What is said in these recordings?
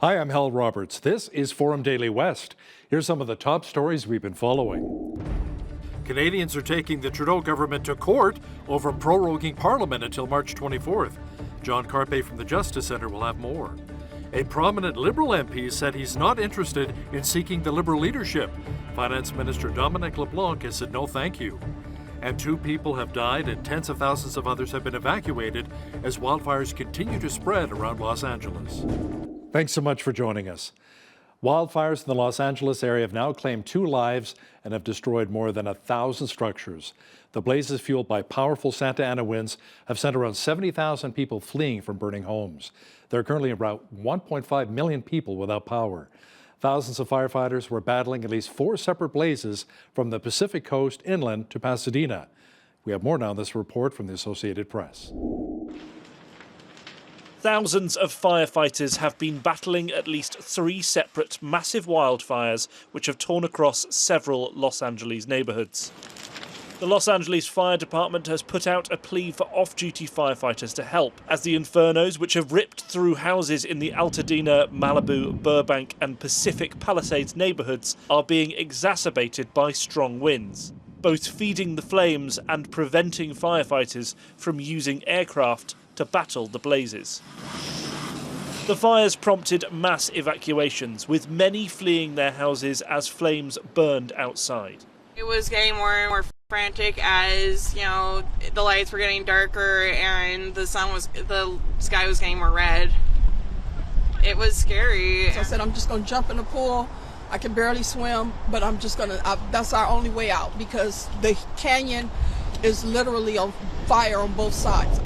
Hi, I'm Hal Roberts. This is Forum Daily West. Here's some of the top stories we've been following. Canadians are taking the Trudeau government to court over proroguing Parliament until March 24th. John Carpe from the Justice Centre will have more. A prominent Liberal MP said he's not interested in seeking the Liberal leadership. Finance Minister Dominic LeBlanc has said no thank you. And 2 people have died and tens of thousands of others have been evacuated as wildfires continue to spread around Los Angeles. Thanks so much for joining us. Wildfires in the Los Angeles area have now claimed 2 lives and have destroyed more than 1,000 structures. The blazes, fueled by powerful Santa Ana winds, have sent around 70,000 people fleeing from burning homes. There are currently about 1.5 million people without power. Thousands of firefighters were battling at least 4 separate blazes from the Pacific Coast inland to Pasadena. We have more now in this report from the Associated Press. Thousands of firefighters have been battling at least 3 separate massive wildfires which have torn across several Los Angeles neighborhoods. The Los Angeles Fire Department has put out a plea for off-duty firefighters to help, as the infernos which have ripped through houses in the Altadena, Malibu, Burbank and Pacific Palisades neighborhoods are being exacerbated by strong winds, both feeding the flames and preventing firefighters from using aircraft to battle the blazes. The fires prompted mass evacuations, with many fleeing their houses as flames burned outside. It was getting more and more frantic as, you know, the lights were getting darker and the sky was getting more red. It was scary. So I said, I'm just going to jump in the pool. I can barely swim, but I'm just going to, that's our only way out because the canyon is literally on fire on both sides.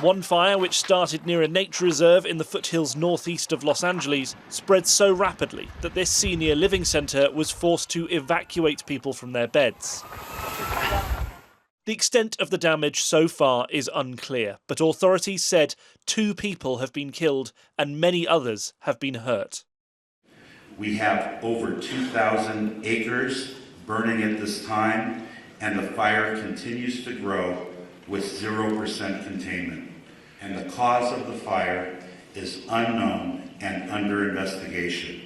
One fire, which started near a nature reserve in the foothills northeast of Los Angeles, spread so rapidly that this senior living centre was forced to evacuate people from their beds. The extent of the damage so far is unclear, but authorities said 2 people have been killed and many others have been hurt. We have over 2,000 acres burning at this time, and the fire continues to grow with 0% containment. And the cause of the fire is unknown and under investigation.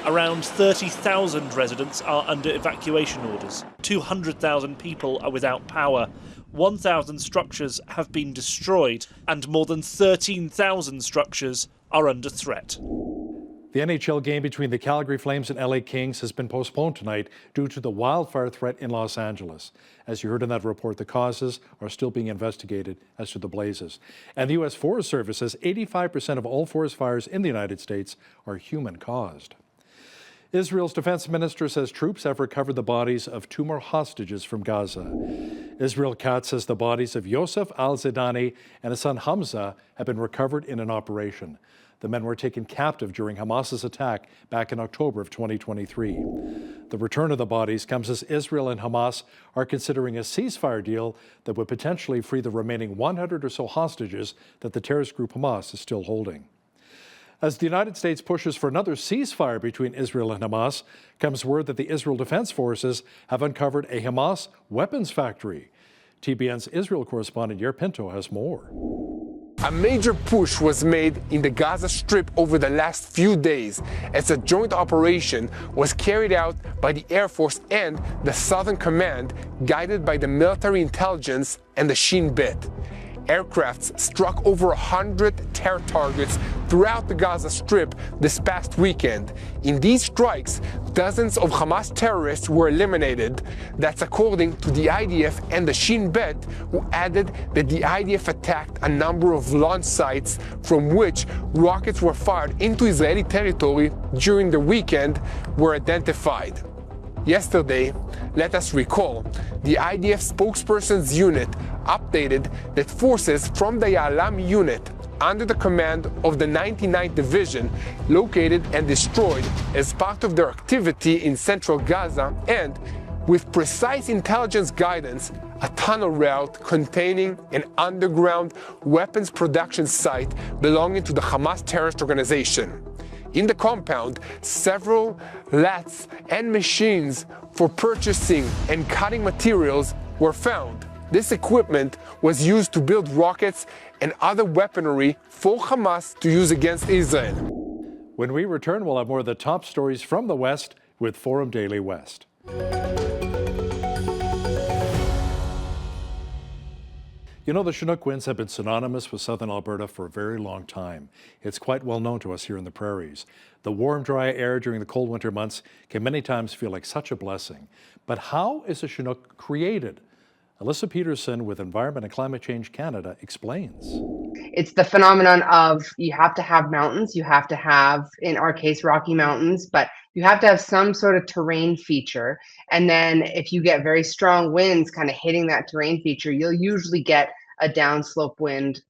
Around 30,000 residents are under evacuation orders. 200,000 people are without power. 1,000 structures have been destroyed, and more than 13,000 structures are under threat. The NHL game between the Calgary Flames and LA Kings has been postponed tonight due to the wildfire threat in Los Angeles. As you heard in that report, the causes are still being investigated as to the blazes. And the U.S. Forest Service says 85% of all forest fires in the United States are human-caused. Israel's defense minister says troops have recovered the bodies of 2 more hostages from Gaza. Israel Katz says the bodies of Yosef al-Zidani and his son Hamza have been recovered in an operation. The men were taken captive during Hamas's attack back in October of 2023. The return of the bodies comes as Israel and Hamas are considering a ceasefire deal that would potentially free the remaining 100 or so hostages that the terrorist group Hamas is still holding. As the United States pushes for another ceasefire between Israel and Hamas, comes word that the Israel Defense Forces have uncovered a Hamas weapons factory. TBN's Israel correspondent Yair Pinto has more. A major push was made in the Gaza Strip over the last few days as a joint operation was carried out by the Air Force and the Southern Command, guided by the military intelligence and the Shin Bet. Aircrafts struck over 100 terror targets throughout the Gaza Strip this past weekend. In these strikes, dozens of Hamas terrorists were eliminated. That's according to the IDF and the Shin Bet, who added that the IDF attacked a number of launch sites from which rockets were fired into Israeli territory during the weekend were identified. Yesterday, let us recall, the IDF spokesperson's unit updated that forces from the Ya'alam unit under the command of the 99th Division located and destroyed as part of their activity in central Gaza and, with precise intelligence guidance, a tunnel route containing an underground weapons production site belonging to the Hamas terrorist organization. In the compound, several laths and machines for purchasing and cutting materials were found. This equipment was used to build rockets and other weaponry for Hamas to use against Israel. When we return, we'll have more of the top stories from the West with Forum Daily West. You know, the Chinook winds have been synonymous with southern Alberta for a very long time. It's quite well known to us here in the prairies. The warm, dry air during the cold winter months can many times feel like such a blessing. But how is a Chinook created? Alyssa Peterson with Environment and Climate Change Canada explains. It's the phenomenon of you have to have mountains, you have to have, in our case, Rocky Mountains, but you have to have some sort of terrain feature. And then if you get very strong winds kind of hitting that terrain feature, you'll usually get a downslope wind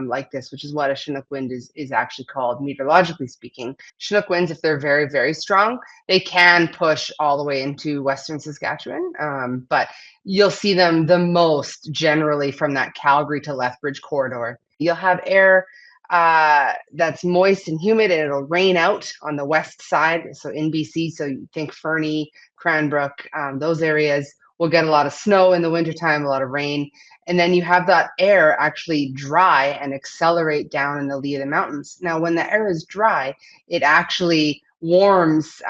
like this, which is what a Chinook wind is actually called, meteorologically speaking. Chinook winds, if they're very, very strong, they can push all the way into Western Saskatchewan, but you'll see them the most generally from that Calgary to Lethbridge corridor. You'll have air that's moist and humid, and it'll rain out on the west side, so in BC, so you think Fernie, Cranbrook, those areas will get a lot of snow in the wintertime, a lot of rain. And then you have that air actually dry and accelerate down in the lee of the mountains. Now, when the air is dry, it actually warms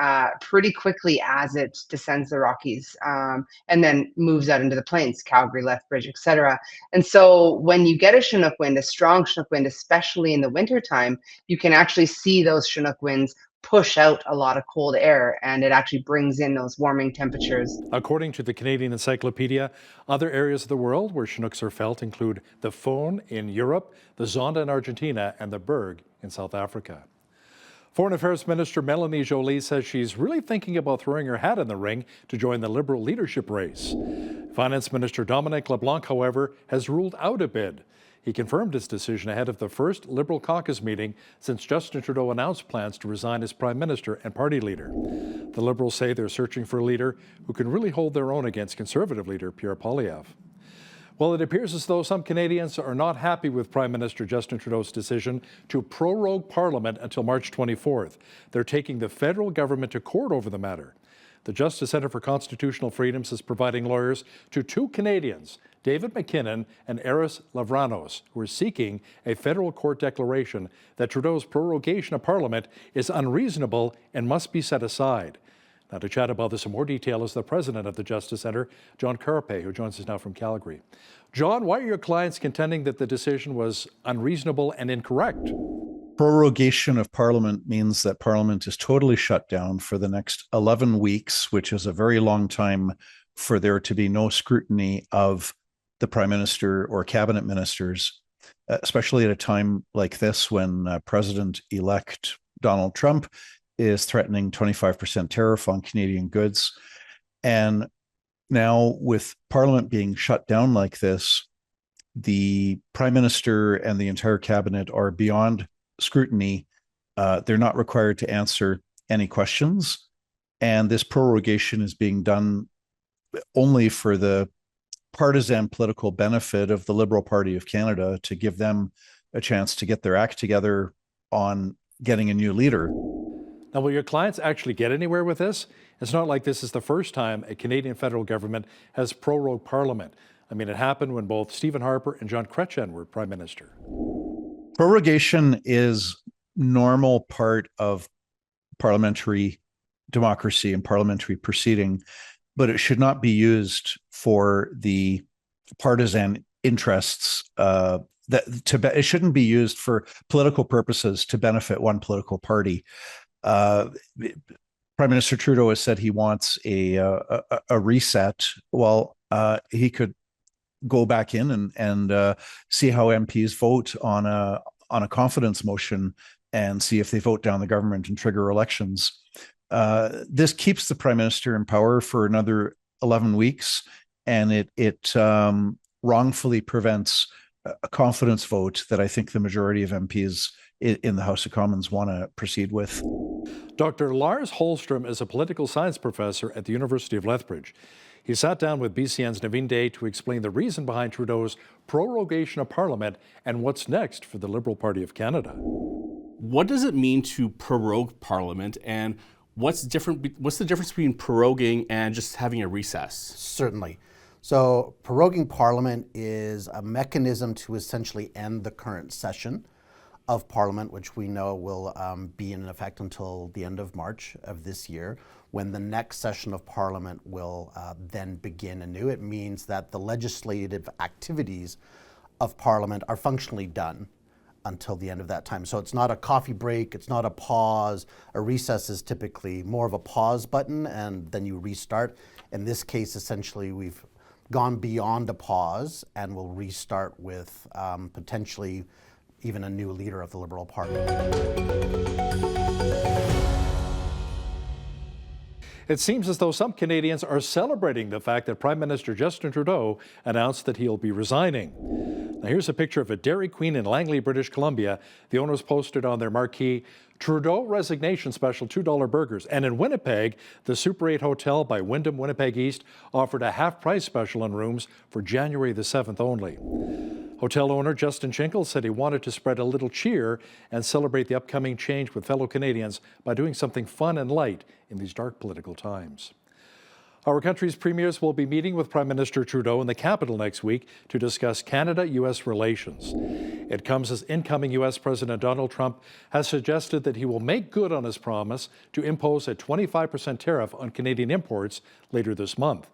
pretty quickly as it descends the Rockies and then moves out into the plains, Calgary, Lethbridge, etc. And so when you get a Chinook wind, a strong Chinook wind, especially in the wintertime, you can actually see those Chinook winds push out a lot of cold air, and it actually brings in those warming temperatures. According to the Canadian Encyclopedia, other areas of the world where Chinooks are felt include the Föhn in Europe, the Zonda in Argentina, and the Berg in South Africa. Foreign Affairs Minister Melanie Joly says she's really thinking about throwing her hat in the ring to join the Liberal leadership race. Finance Minister Dominic LeBlanc, however, has ruled out a bid. He confirmed his decision ahead of the first Liberal caucus meeting since Justin Trudeau announced plans to resign as Prime Minister and party leader. The Liberals say they're searching for a leader who can really hold their own against Conservative leader Pierre Poilievre. Well, it appears as though some Canadians are not happy with Prime Minister Justin Trudeau's decision to prorogue Parliament until March 24th. They're taking the federal government to court over the matter. The Justice Centre for Constitutional Freedoms is providing lawyers to two Canadians, David McKinnon and Eris Lavranos, who are seeking a federal court declaration that Trudeau's prorogation of Parliament is unreasonable and must be set aside. Now, to chat about this in more detail is the president of the Justice Centre, John Carapay, who joins us now from Calgary. John, why are your clients contending that the decision was unreasonable and incorrect? Prorogation of Parliament means that Parliament is totally shut down for the next 11 weeks, which is a very long time for there to be no scrutiny of the Prime Minister or cabinet ministers, especially at a time like this when President-elect Donald Trump is threatening 25% tariff on Canadian goods. And now with Parliament being shut down like this, the Prime Minister and the entire cabinet are beyond scrutiny. They're not required to answer any questions. And this prorogation is being done only for the partisan political benefit of the Liberal Party of Canada, to give them a chance to get their act together on getting a new leader. Now, will your clients actually get anywhere with this? It's not like this is the first time a Canadian federal government has prorogued Parliament. I mean, it happened when both Stephen Harper and John Chrétien were Prime Minister. Prorogation is normal part of parliamentary democracy and parliamentary proceeding, but it should not be used for the partisan interests. It shouldn't be used for political purposes to benefit one political party. Prime Minister Trudeau has said he wants a reset. Well, he could go back in and see how MPs vote on a confidence motion and see if they vote down the government and trigger elections. This keeps the Prime Minister in power for another 11 weeks, and it wrongfully prevents a confidence vote that I think the majority of MPs in the House of Commons want to proceed with. Dr. Lars Holstrom is a political science professor at the University of Lethbridge. He sat down with BCN's Naveen Day to explain the reason behind Trudeau's prorogation of Parliament and what's next for the Liberal Party of Canada. What does it mean to prorogue Parliament, and what's the difference between proroguing and just having a recess? Certainly. So proroguing Parliament is a mechanism to essentially end the current session of Parliament, which we know will be in effect until the end of March of this year, when the next session of Parliament will then begin anew. It means that the legislative activities of Parliament are functionally done until the end of that time. So it's not a coffee break, it's not a pause. A recess is typically more of a pause button and then you restart. In this case, essentially, we've gone beyond a pause and we'll restart with potentially even a new leader of the Liberal Party. It seems as though some Canadians are celebrating the fact that Prime Minister Justin Trudeau announced that he'll be resigning. Now here's a picture of a Dairy Queen in Langley, British Columbia. The owners posted on their marquee, Trudeau resignation special $2 burgers. And in Winnipeg, the Super 8 Hotel by Wyndham Winnipeg East offered a half-price special on rooms for January the 7th only. Hotel owner Justin Chinkle said he wanted to spread a little cheer and celebrate the upcoming change with fellow Canadians by doing something fun and light in these dark political times. Our country's premiers will be meeting with Prime Minister Trudeau in the capital next week to discuss Canada-U.S. relations. It comes as incoming U.S. President Donald Trump has suggested that he will make good on his promise to impose a 25% tariff on Canadian imports later this month.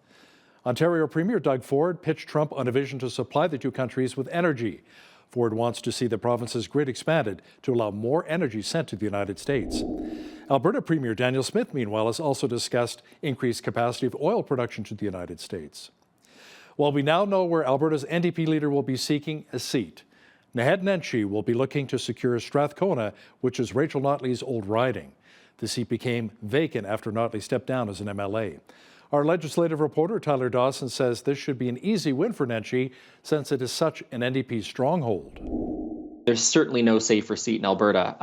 Ontario Premier Doug Ford pitched Trump on a vision to supply the two countries with energy. Ford wants to see the province's grid expanded to allow more energy sent to the United States. Alberta Premier Daniel Smith, meanwhile, has also discussed increased capacity of oil production to the United States. Well, we now know where Alberta's NDP leader will be seeking a seat. Naheed Nenshi will be looking to secure Strathcona, which is Rachel Notley's old riding. The seat became vacant after Notley stepped down as an MLA. Our legislative reporter, Tyler Dawson, says this should be an easy win for Nenshi since it is such an NDP stronghold. There's certainly no safer seat in Alberta.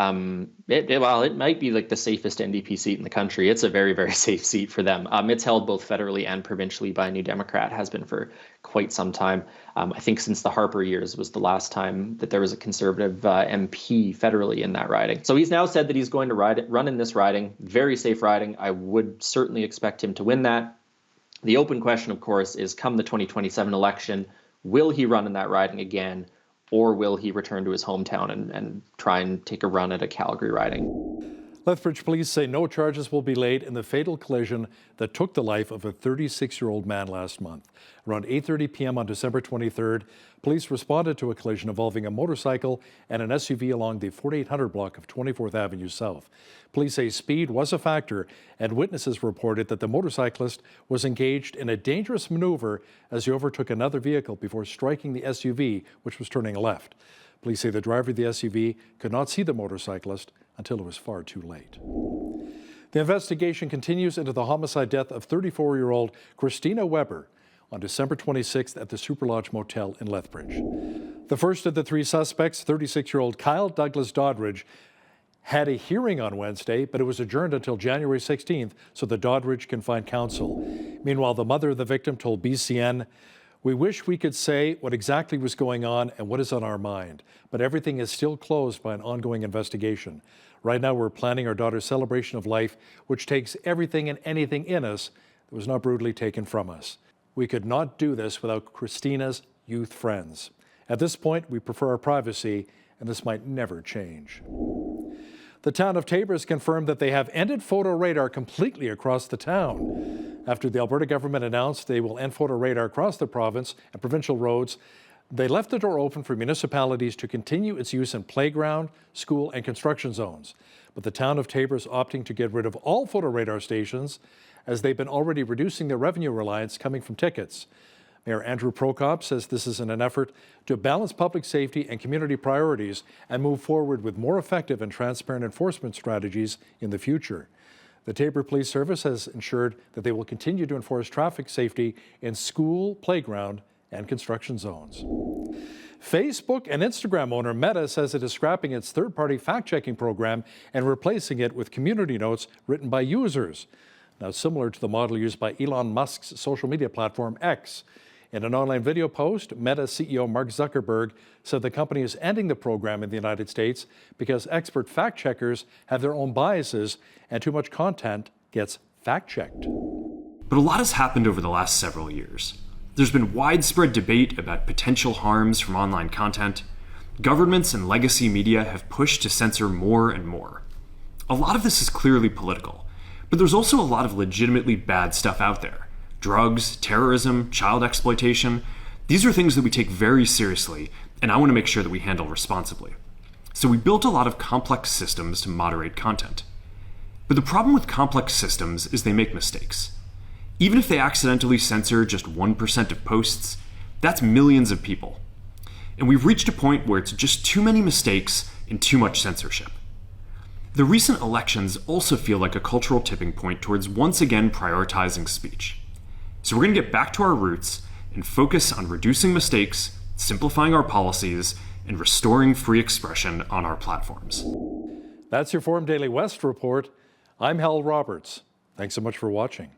It might be like the safest NDP seat in the country. It's a very, very safe seat for them. It's held both federally and provincially by a New Democrat, has been for quite some time. I think since the Harper years was the last time that there was a Conservative MP federally in that riding. So he's now said that he's going to run in this riding, very safe riding. I would certainly expect him to win that. The open question, of course, is come the 2027 election, will he run in that riding again, or will he return to his hometown and try and take a run at a Calgary riding? Lethbridge police say no charges will be laid in the fatal collision that took the life of a 36-year-old man last month. Around 8:30 p.m. on December 23rd, police responded to a collision involving a motorcycle and an SUV along the 4800 block of 24th Avenue South. Police say speed was a factor, and witnesses reported that the motorcyclist was engaged in a dangerous maneuver as he overtook another vehicle before striking the SUV, which was turning left. Police say the driver of the SUV could not see the motorcyclist until it was far too late. The investigation continues into the homicide death of 34-year-old Christina Weber on December 26th at the Super Lodge Motel in Lethbridge. The first of the three suspects, 36-year-old Kyle Douglas Doddridge, had a hearing on Wednesday, but it was adjourned until January 16th so that Doddridge can find counsel. Meanwhile, the mother of the victim told BCN, "We wish we could say what exactly was going on and what is on our mind, but everything is still closed by an ongoing investigation. Right now, we're planning our daughter's celebration of life, which takes everything and anything in us that was not brutally taken from us. We could not do this without Christina's youth friends. At this point, we prefer our privacy, and this might never change." The town of Taber has confirmed that they have ended photo radar completely across the town. After the Alberta government announced they will end photo radar across the province and provincial roads, they left the door open for municipalities to continue its use in playground, school, and construction zones. But the town of Taber is opting to get rid of all photo radar stations as they've been already reducing their revenue reliance coming from tickets. Mayor Andrew Prokop says this is in an effort to balance public safety and community priorities and move forward with more effective and transparent enforcement strategies in the future. The Taber Police Service has ensured that they will continue to enforce traffic safety in school, playground, and construction zones. Facebook and Instagram owner Meta says it is scrapping its third-party fact-checking program and replacing it with community notes written by users. Now, similar to the model used by Elon Musk's social media platform X. In an online video post, Meta CEO Mark Zuckerberg said the company is ending the program in the United States because expert fact-checkers have their own biases and too much content gets fact-checked. But a lot has happened over the last several years. There's been widespread debate about potential harms from online content. Governments and legacy media have pushed to censor more and more. A lot of this is clearly political, but there's also a lot of legitimately bad stuff out there. Drugs, terrorism, child exploitation. These are things that we take very seriously, and I want to make sure that we handle responsibly. So we built a lot of complex systems to moderate content. But the problem with complex systems is they make mistakes. Even if they accidentally censor just 1% of posts, that's millions of people. And we've reached a point where it's just too many mistakes and too much censorship. The recent elections also feel like a cultural tipping point towards once again prioritizing speech. So we're going to get back to our roots and focus on reducing mistakes, simplifying our policies, and restoring free expression on our platforms. That's your Forum Daily West report. I'm Hal Roberts. Thanks so much for watching.